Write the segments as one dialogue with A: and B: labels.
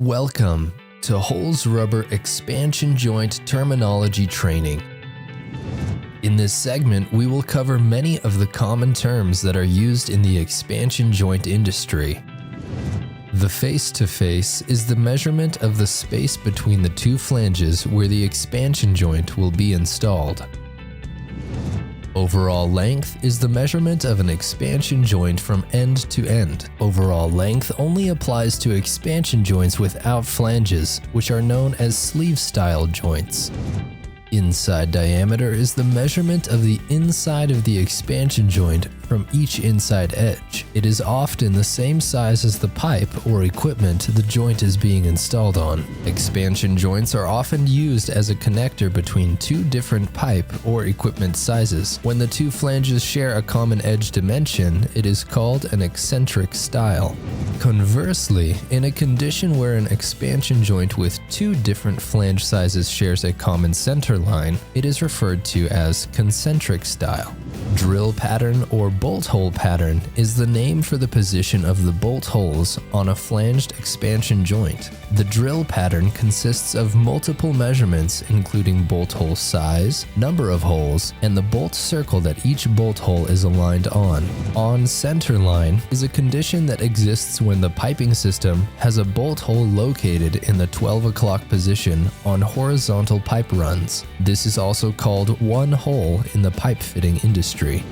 A: Welcome to Holz Rubber Expansion Joint Terminology Training. In this segment, we will cover many of the common terms that are used in the expansion joint industry. The face-to-face is the measurement of the space between the two flanges where the expansion joint will be installed. Overall length is the measurement of an expansion joint from end to end. Overall length only applies to expansion joints without flanges, which are known as sleeve-style joints. Inside diameter is the measurement of the inside of the expansion joint from each inside edge. It is often the same size as the pipe or equipment the joint is being installed on. Expansion joints are often used as a connector between two different pipe or equipment sizes. When the two flanges share a common edge dimension, it is called an eccentric style. Conversely, in a condition where an expansion joint with two different flange sizes shares a common center line, it is referred to as concentric style. Drill pattern or bolt hole pattern is the name for the position of the bolt holes on a flanged expansion joint. The drill pattern consists of multiple measurements including bolt hole size, number of holes, and the bolt circle that each bolt hole is aligned on. On center line is a condition that exists when the piping system has a bolt hole located in the 12 o'clock position on horizontal pipe runs. This is also called one hole in the pipe fitting industry.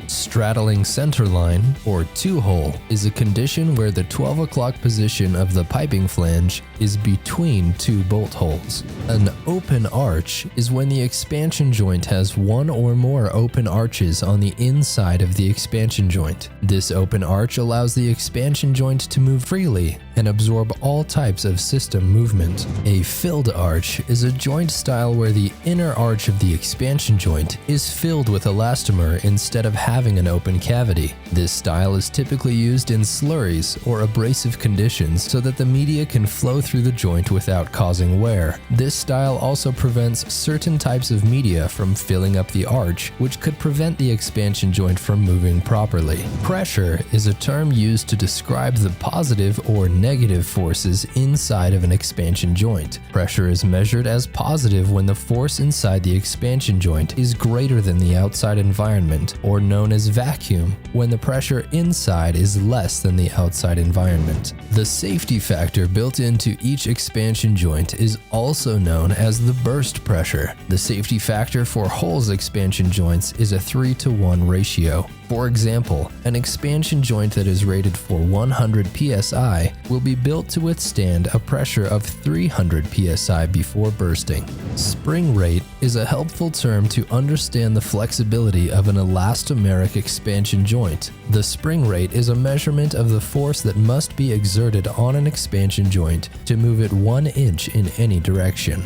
A: Straddling center line, or two-hole, is a condition where the 12 o'clock position of the piping flange is between two bolt holes. An open arch is when the expansion joint has one or more open arches on the inside of the expansion joint. This open arch allows the expansion joint to move freely and absorb all types of system movement. A filled arch is a joint style where the inner arch of the expansion joint is filled with elastomer instead of having an open cavity. This style is typically used in slurries or abrasive conditions so that the media can flow through the joint without causing wear. This style also prevents certain types of media from filling up the arch, which could prevent the expansion joint from moving properly. Pressure is a term used to describe the positive or negative forces inside of an expansion joint. Pressure is measured as positive when the force inside the expansion joint is greater than the outside environment, or known as vacuum, when the pressure inside is less than the outside environment. The safety factor built into each expansion joint is also known as the burst pressure. The safety factor for Holz expansion joints is a 3-to-1 ratio. For example, an expansion joint that is rated for 100 psi will be built to withstand a pressure of 300 psi before bursting. Spring rate is a helpful term to understand the flexibility of an elastomeric expansion joint. The spring rate is a measurement of the force that must be exerted on an expansion joint to move it 1 inch in any direction.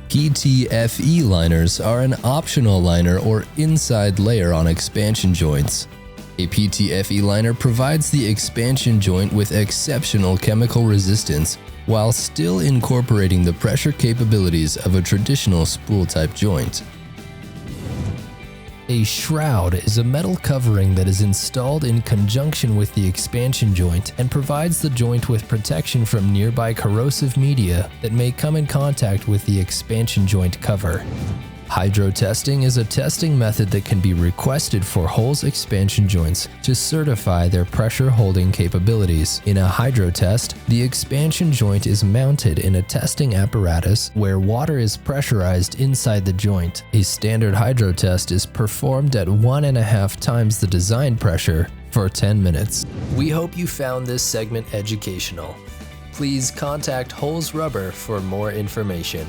A: PTFE liners are an optional liner or inside layer on expansion joints. A PTFE liner provides the expansion joint with exceptional chemical resistance while still incorporating the pressure capabilities of a traditional spool-type joint. A shroud is a metal covering that is installed in conjunction with the expansion joint and provides the joint with protection from nearby corrosive media that may come in contact with the expansion joint cover. Hydro testing is a testing method that can be requested for Holz expansion joints to certify their pressure holding capabilities. In a hydro test, the expansion joint is mounted in a testing apparatus where water is pressurized inside the joint. A standard hydro test is performed at 1.5 times the design pressure for 10 minutes. We hope you found this segment educational. Please contact Holz Rubber for more information.